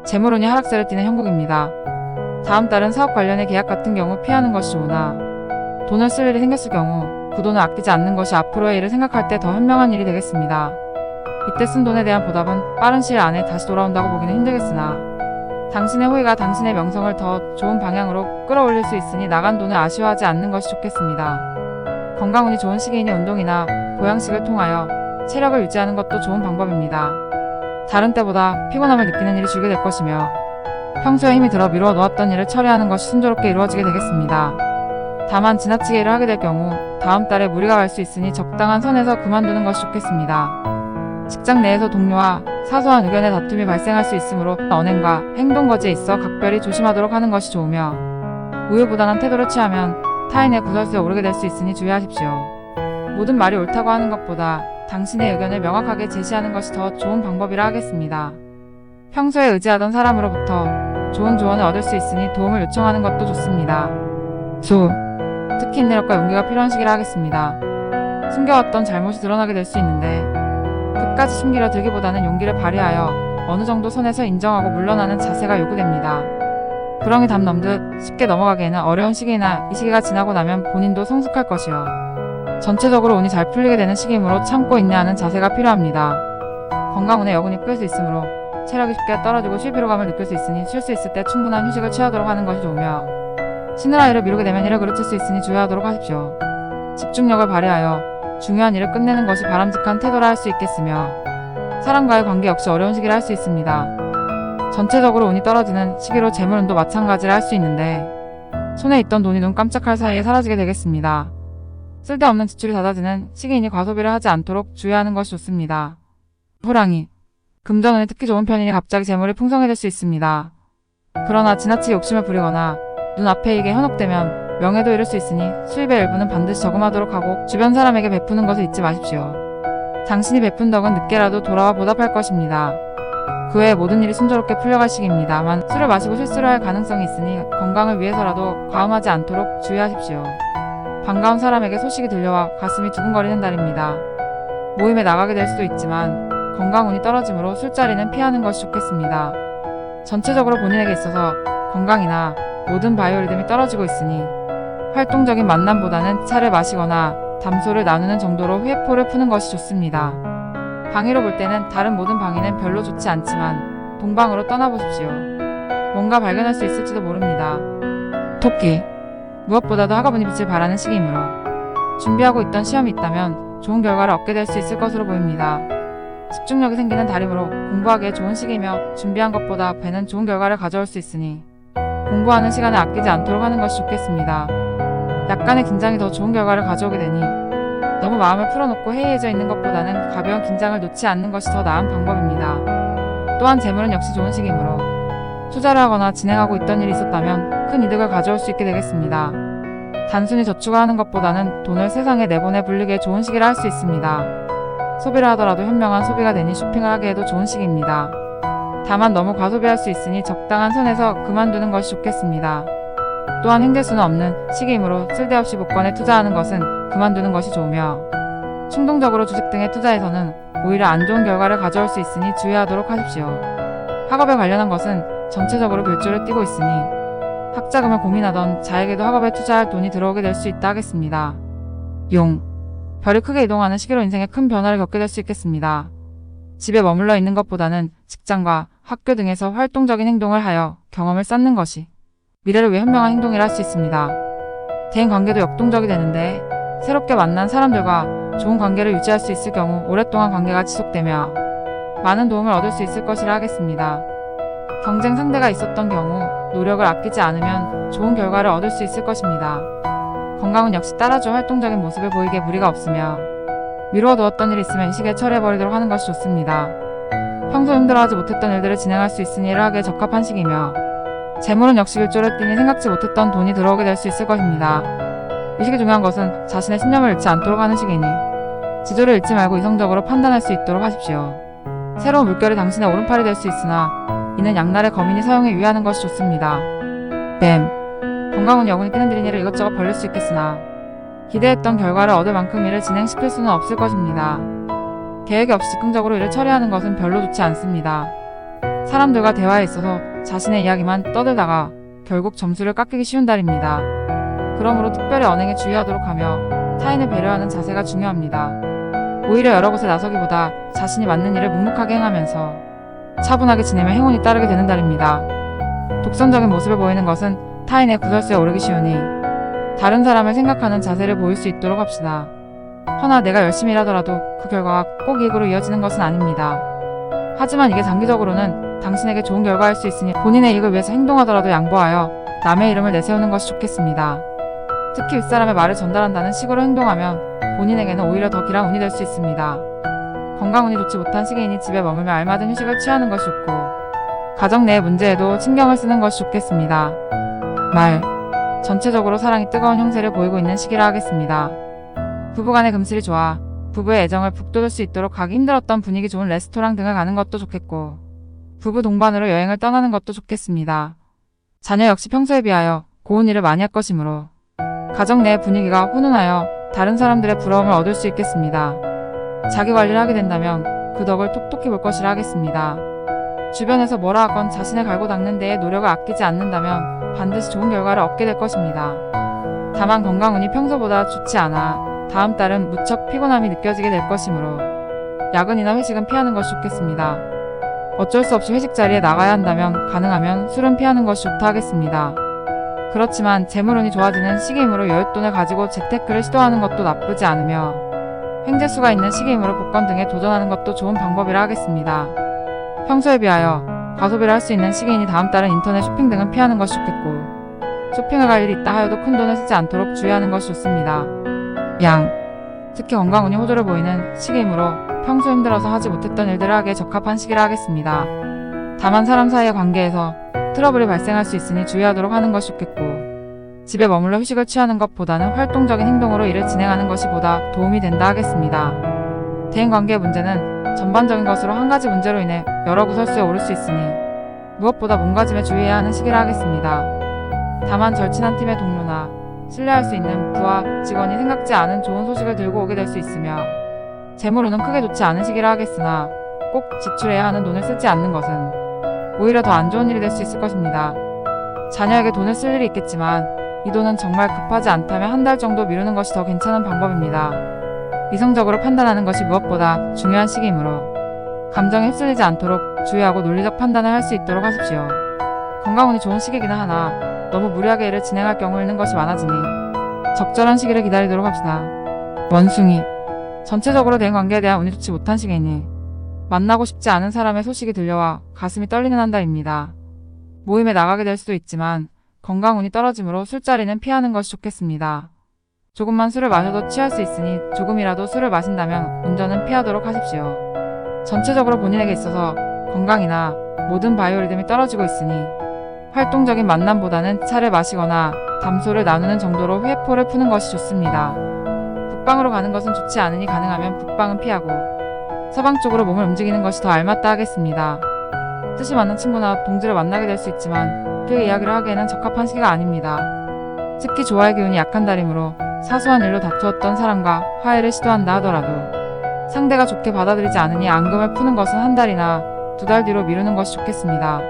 재물운이 하락세를 띠는 형국입니다. 다음 달은 사업 관련의 계약 같은 경우 피하는 것이 좋으나 돈을 쓸 일이 생겼을 경우 그 돈을 아끼지 않는 것이 앞으로의 일을 생각할 때 더 현명한 일이 되겠습니다. 이때 쓴 돈에 대한 보답은 빠른 시일 안에 다시 돌아온다고 보기는 힘들겠으나 당신의 호의가 당신의 명성을 더 좋은 방향으로 끌어올릴 수 있으니 나간 돈을 아쉬워하지 않는 것이 좋겠습니다. 건강운이 좋은 시기이니 운동이나 보양식을 통하여 체력을 유지하는 것도 좋은 방법입니다. 다른 때보다 피곤함을 느끼는 일이 줄게 될 것이며 평소에 힘이 들어 미루어 놓았던 일을 처리하는 것이 순조롭게 이루어지게 되겠습니다. 다만 지나치게 일을 하게 될 경우 다음 달에 무리가 갈 수 있으니 적당한 선에서 그만두는 것이 좋겠습니다. 직장 내에서 동료와 사소한 의견의 다툼이 발생할 수 있으므로 언행과 행동 거지에 있어 각별히 조심하도록 하는 것이 좋으며 우유부단한 태도를 취하면 타인의 구설수에 오르게 될 수 있으니 주의하십시오. 모든 말이 옳다고 하는 것보다 당신의 의견을 명확하게 제시하는 것이 더 좋은 방법이라 하겠습니다. 평소에 의지하던 사람으로부터 좋은 조언을 얻을 수 있으니 도움을 요청하는 것도 좋습니다. 특히 인내력과 용기가 필요한 시기라 하겠습니다. 숨겨왔던 잘못이 드러나게 될 수 있는데 끝까지 숨기려 들기보다는 용기를 발휘하여 어느 정도 선에서 인정하고 물러나는 자세가 요구됩니다. 구렁이 담 넘듯 쉽게 넘어가기에는 어려운 시기이나 이 시기가 지나고 나면 본인도 성숙할 것이요. 전체적으로 운이 잘 풀리게 되는 시기이므로 참고 인내하는 자세가 필요합니다. 건강운에 여군이 끌 수 있으므로 체력이 쉽게 떨어지고 쉴 피로감을 느낄 수 있으니 쉴 수 있을 때 충분한 휴식을 취하도록 하는 것이 좋으며 쉬느라 일을 미루게 되면 일을 그르칠 수 있으니 주의하도록 하십시오. 집중력을 발휘하여 중요한 일을 끝내는 것이 바람직한 태도라 할 수 있겠으며 사람과의 관계 역시 어려운 시기라 할 수 있습니다. 전체적으로 운이 떨어지는 시기로 재물운도 마찬가지라 할 수 있는데 손에 있던 돈이 눈 깜짝할 사이에 사라지게 되겠습니다. 쓸데없는 지출이 잦아지는 시기이니 과소비를 하지 않도록 주의하는 것이 좋습니다. 호랑이 금전운이 특히 좋은 편이니 갑자기 재물이 풍성해질 수 있습니다. 그러나 지나치게 욕심을 부리거나 눈앞의 이익에 현혹되면 명예도 잃을 수 있으니 수입의 일부는 반드시 저금하도록 하고 주변 사람에게 베푸는 것을 잊지 마십시오. 당신이 베푼 덕은 늦게라도 돌아와 보답할 것입니다. 그 외에 모든 일이 순조롭게 풀려갈 시기입니다만 술을 마시고 실수를 할 가능성이 있으니 건강을 위해서라도 과음하지 않도록 주의하십시오. 반가운 사람에게 소식이 들려와 가슴이 두근거리는 달입니다. 모임에 나가게 될 수도 있지만 건강운이 떨어지므로 술자리는 피하는 것이 좋겠습니다. 전체적으로 본인에게 있어서 건강이나 모든 바이오리듬이 떨어지고 있으니 활동적인 만남보다는 차를 마시거나 담소를 나누는 정도로 회포를 푸는 것이 좋습니다. 방위로 볼 때는 다른 모든 방위는 별로 좋지 않지만 동방으로 떠나보십시오. 뭔가 발견할 수 있을지도 모릅니다. 토끼 무엇보다도 학업운이 빛을 발하는 시기이므로 준비하고 있던 시험이 있다면 좋은 결과를 얻게 될 수 있을 것으로 보입니다. 집중력이 생기는 달이므로 공부하기에 좋은 시기이며 준비한 것보다 배는 좋은 결과를 가져올 수 있으니 공부하는 시간을 아끼지 않도록 하는 것이 좋겠습니다. 약간의 긴장이 더 좋은 결과를 가져오게 되니 너무 마음을 풀어놓고 해이해져 있는 것보다는 가벼운 긴장을 놓지 않는 것이 더 나은 방법입니다. 또한 재물은 역시 좋은 시기이므로 투자를 하거나 진행하고 있던 일이 있었다면 큰 이득을 가져올 수 있게 되겠습니다. 단순히 저축을 하는 것보다는 돈을 세상에 내보내 불리기에 좋은 시기라 할 수 있습니다. 소비를 하더라도 현명한 소비가 되니 쇼핑을 하기에도 좋은 시기입니다. 다만 너무 과소비할 수 있으니 적당한 선에서 그만두는 것이 좋겠습니다. 또한 힘들 수는 없는 시기이므로 쓸데없이 복권에 투자하는 것은 그만두는 것이 좋으며 충동적으로 주식 등에 투자해서는 오히려 안 좋은 결과를 가져올 수 있으니 주의하도록 하십시오. 학업에 관련한 것은 전체적으로 글줄을 띠고 있으니 학자금을 고민하던 자에게도 학업에 투자할 돈이 들어오게 될 수 있다 하겠습니다. 용 별이 크게 이동하는 시기로 인생에 큰 변화를 겪게 될 수 있겠습니다. 집에 머물러 있는 것보다는 직장과 학교 등에서 활동적인 행동을 하여 경험을 쌓는 것이 미래를 위해 현명한 행동이라 할 수 있습니다. 대인관계도 역동적이 되는데 새롭게 만난 사람들과 좋은 관계를 유지할 수 있을 경우 오랫동안 관계가 지속되며 많은 도움을 얻을 수 있을 것이라 하겠습니다. 경쟁 상대가 있었던 경우 노력을 아끼지 않으면 좋은 결과를 얻을 수 있을 것입니다. 건강은 역시 따라줘 활동적인 모습을 보이기에 무리가 없으며 미루어두었던 일이 있으면 이 시기에 처리해버리도록 하는 것이 좋습니다. 평소 힘들어하지 못했던 일들을 진행할 수 있으니 일을 하기에 적합한 시기며 재물은 역시 일조를 띠니 생각지 못했던 돈이 들어오게 될 수 있을 것입니다. 이 시기 중요한 것은 자신의 신념을 잃지 않도록 하는 시기니 지조를 잃지 말고 이성적으로 판단할 수 있도록 하십시오. 새로운 물결이 당신의 오른팔이 될 수 있으나 이는 양날의 검인이 사용에 유의하는 것이 좋습니다. 뱀 건강운 여군이 뛰는 들인 일을 이것저것 벌릴 수 있겠으나 기대했던 결과를 얻을 만큼 일을 진행시킬 수는 없을 것입니다. 계획이 없이 즉흥적으로 일을 처리하는 것은 별로 좋지 않습니다. 사람들과 대화에 있어서 자신의 이야기만 떠들다가 결국 점수를 깎이기 쉬운 달입니다. 그러므로 특별히 언행에 주의하도록 하며 타인을 배려하는 자세가 중요합니다. 오히려 여러 곳에 나서기보다 자신이 맞는 일을 묵묵하게 행하면서 차분하게 지내면 행운이 따르게 되는 달입니다. 독선적인 모습을 보이는 것은 타인의 구설수에 오르기 쉬우니 다른 사람을 생각하는 자세를 보일 수 있도록 합시다. 허나 내가 열심히 일하더라도 그 결과가 꼭 이익으로 이어지는 것은 아닙니다. 하지만 이게 장기적으로는 당신에게 좋은 결과일 수 있으니 본인의 이익을 위해서 행동하더라도 양보하여 남의 이름을 내세우는 것이 좋겠습니다. 특히 윗사람의 말을 전달한다는 식으로 행동하면 본인에게는 오히려 더 길한 운이 될 수 있습니다. 건강운이 좋지 못한 시기이니 집에 머물며 알맞은 휴식을 취하는 것이 좋고 가정 내의 문제에도 신경을 쓰는 것이 좋겠습니다. 말 전체적으로 사랑이 뜨거운 형세를 보이고 있는 시기라 하겠습니다. 부부간의 금슬이 좋아 부부의 애정을 북돋을 수 있도록 가기 힘들었던 분위기 좋은 레스토랑 등을 가는 것도 좋겠고 부부 동반으로 여행을 떠나는 것도 좋겠습니다. 자녀 역시 평소에 비하여 고운 일을 많이 할 것이므로 가정 내의 분위기가 훈훈하여 다른 사람들의 부러움을 얻을 수 있겠습니다. 자기 관리를 하게 된다면 그 덕을 톡톡히 볼 것이라 하겠습니다. 주변에서 뭐라 하건 자신을 갈고 닦는 데에 노력을 아끼지 않는다면 반드시 좋은 결과를 얻게 될 것입니다. 다만 건강운이 평소보다 좋지 않아 다음 달은 무척 피곤함이 느껴지게 될 것이므로 야근이나 회식은 피하는 것이 좋겠습니다. 어쩔 수 없이 회식 자리에 나가야 한다면 가능하면 술은 피하는 것이 좋다 하겠습니다. 그렇지만 재물운이 좋아지는 시기이므로 여윳돈을 가지고 재테크를 시도하는 것도 나쁘지 않으며 횡재수가 있는 시기이므로 복권 등에 도전하는 것도 좋은 방법이라 하겠습니다. 평소에 비하여 과소비를 할 수 있는 시기이니 다음 달은 인터넷 쇼핑 등은 피하는 것이 좋겠고 쇼핑을 갈 일이 있다 하여도 큰 돈을 쓰지 않도록 주의하는 것이 좋습니다. 양 특히 건강운이 호조를 보이는 시기이므로 평소 힘들어서 하지 못했던 일들을 하기에 적합한 시기라 하겠습니다. 다만 사람 사이의 관계에서 트러블이 발생할 수 있으니 주의하도록 하는 것이 좋겠고 집에 머물러 휴식을 취하는 것보다는 활동적인 행동으로 일을 진행하는 것이 보다 도움이 된다 하겠습니다. 대인관계의 문제는 전반적인 것으로 한 가지 문제로 인해 여러 구설수에 오를 수 있으니 무엇보다 몸가짐에 주의해야 하는 시기라 하겠습니다. 다만 절친한 팀의 동료나 신뢰할 수 있는 부하, 직원이 생각지 않은 좋은 소식을 들고 오게 될 수 있으며 재물운은 크게 좋지 않은 시기라 하겠으나 꼭 지출해야 하는 돈을 쓰지 않는 것은 오히려 더 안 좋은 일이 될 수 있을 것입니다. 자녀에게 돈을 쓸 일이 있겠지만 이 돈은 정말 급하지 않다면 한 달 정도 미루는 것이 더 괜찮은 방법입니다. 이성적으로 판단하는 것이 무엇보다 중요한 시기이므로 감정에 휩쓸리지 않도록 주의하고 논리적 판단을 할 수 있도록 하십시오. 건강운이 좋은 시기이기는 하나 너무 무리하게 일을 진행할 경우 잃는 것이 많아지니 적절한 시기를 기다리도록 합시다. 원숭이 전체적으로 대인관계에 대한 운이 좋지 못한 시기이니 만나고 싶지 않은 사람의 소식이 들려와 가슴이 떨리는 한 달입니다. 모임에 나가게 될 수도 있지만 건강운이 떨어지므로 술자리는 피하는 것이 좋겠습니다. 조금만 술을 마셔도 취할 수 있으니 조금이라도 술을 마신다면 운전은 피하도록 하십시오. 전체적으로 본인에게 있어서 건강이나 모든 바이오리듬이 떨어지고 있으니 활동적인 만남보다는 차를 마시거나 담소를 나누는 정도로 회포를 푸는 것이 좋습니다. 북방으로 가는 것은 좋지 않으니 가능하면 북방은 피하고 서방 쪽으로 몸을 움직이는 것이 더 알맞다 하겠습니다. 뜻이 맞는 친구나 동지를 만나게 될 수 있지만 그의 이야기를 하기에는 적합한 시기가 아닙니다. 특히 조화의 기운이 약한 달이므로 사소한 일로 다투었던 사람과 화해를 시도한다 하더라도 상대가 좋게 받아들이지 않으니 앙금을 푸는 것은 한 달이나 2달 뒤로 미루는 것이 좋겠습니다.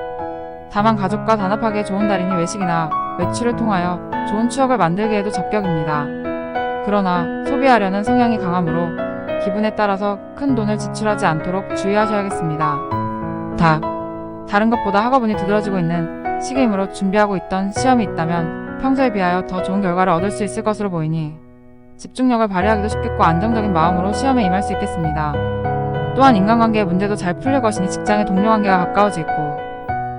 다만 가족과 단합하기에 좋은 달이니 외식이나 외출을 통하여 좋은 추억을 만들기에도 적격입니다. 그러나 소비하려는 성향이 강하므로 기분에 따라서 큰 돈을 지출하지 않도록 주의하셔야겠습니다. 다른 것보다 학업운이 두드러지고 있는 시기이므로 준비하고 있던 시험이 있다면 평소에 비하여 더 좋은 결과를 얻을 수 있을 것으로 보이니 집중력을 발휘하기도 쉽겠고 안정적인 마음으로 시험에 임할 수 있겠습니다. 또한 인간관계의 문제도 잘 풀릴 것이니 직장의 동료관계가 가까워지고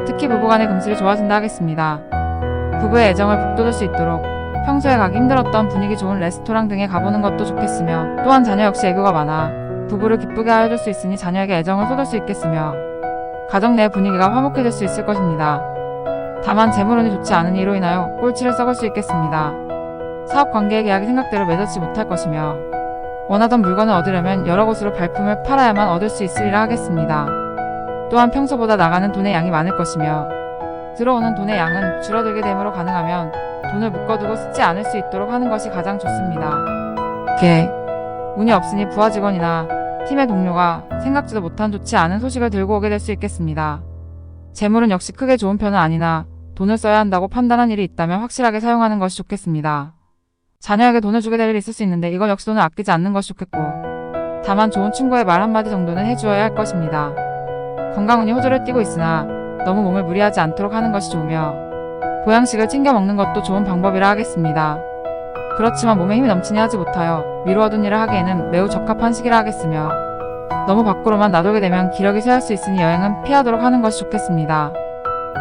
특히 부부간의 금슬이 좋아진다 하겠습니다. 부부의 애정을 북돋을 수 있도록 평소에 가기 힘들었던 분위기 좋은 레스토랑 등에 가보는 것도 좋겠으며 또한 자녀 역시 애교가 많아 부부를 기쁘게 하여줄 수 있으니 자녀에게 애정을 쏟을 수 있겠으며 가정 내 분위기가 화목해질 수 있을 것입니다. 다만 재물운이 좋지 않은 이로 인하여 꼴치를 썩을 수 있겠습니다. 사업관계의 계약이 생각대로 맺어지지 못할 것이며 원하던 물건을 얻으려면 여러 곳으로 발품을 팔아야만 얻을 수 있으리라 하겠습니다. 또한 평소보다 나가는 돈의 양이 많을 것이며 들어오는 돈의 양은 줄어들게 되므로 가능하면 돈을 묶어두고 쓰지 않을 수 있도록 하는 것이 가장 좋습니다. 운이 없으니 부하 직원이나 팀의 동료가 생각지도 못한 좋지 않은 소식을 들고 오게 될 수 있겠습니다. 재물은 역시 크게 좋은 편은 아니나 돈을 써야 한다고 판단한 일이 있다면 확실하게 사용하는 것이 좋겠습니다. 자녀에게 돈을 주게 될 일이 있을 수 있는데 이건 역시 돈을 아끼지 않는 것이 좋겠고, 다만 좋은 친구의 말 한마디 정도는 해주어야 할 것입니다. 건강운이 호조를 띠고 있으나 너무 몸을 무리하지 않도록 하는 것이 좋으며, 보양식을 챙겨 먹는 것도 좋은 방법이라 하겠습니다. 그렇지만 몸에 힘이 넘치니 하지 못하여 미루어둔 일을 하기에는 매우 적합한 시기라 하겠으며, 너무 밖으로만 나돌게 되면 기력이 쇠할 수 있으니 여행은 피하도록 하는 것이 좋겠습니다.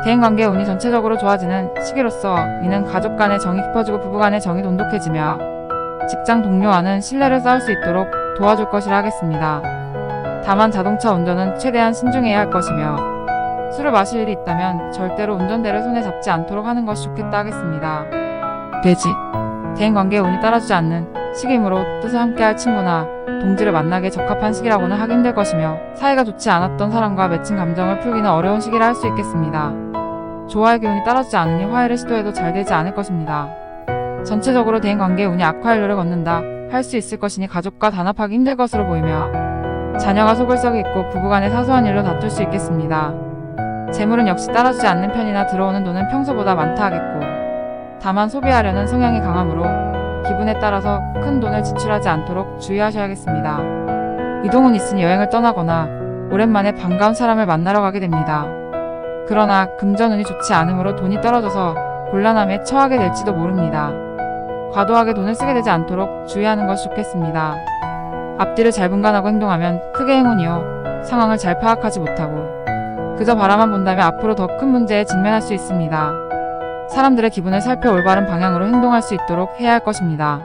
대인관계 운이 전체적으로 좋아지는 시기로서 이는 가족 간의 정이 깊어지고 부부 간의 정이 돈독해지며 직장 동료와는 신뢰를 쌓을 수 있도록 도와줄 것이라 하겠습니다. 다만 자동차 운전은 최대한 신중해야 할 것이며, 술을 마실 일이 있다면 절대로 운전대를 손에 잡지 않도록 하는 것이 좋겠다 하겠습니다. 돼지. 대인관계에 운이 따라주지 않는 시기이므로 뜻을 함께할 친구나 동지를 만나기에 적합한 시기라고는 하기 힘들 것이며, 사이가 좋지 않았던 사람과 맺힌 감정을 풀기는 어려운 시기라 할 수 있겠습니다. 조화의 기운이 따라주지 않으니 화해를 시도해도 잘 되지 않을 것입니다. 전체적으로 대인관계에 운이 악화일로를 걷는다 할 수 있을 것이니 가족과 단합하기 힘들 것으로 보이며, 자녀가 속을 썩이 있고 부부간의 사소한 일로 다툴 수 있겠습니다. 재물은 역시 따라주지 않는 편이나 들어오는 돈은 평소보다 많다 하겠고, 다만 소비하려는 성향이 강하므로 기분에 따라서 큰 돈을 지출하지 않도록 주의하셔야겠습니다. 이동은 있으니 여행을 떠나거나 오랜만에 반가운 사람을 만나러 가게 됩니다. 그러나 금전운이 좋지 않으므로 돈이 떨어져서 곤란함에 처하게 될지도 모릅니다. 과도하게 돈을 쓰게 되지 않도록 주의하는 것이 좋겠습니다. 앞뒤를 잘 분간하고 행동하면 크게 행운이요, 상황을 잘 파악하지 못하고 그저 바라만 본다면 앞으로 더 큰 문제에 직면할 수 있습니다. 사람들의 기분을 살펴 올바른 방향으로 행동할 수 있도록 해야 할 것입니다.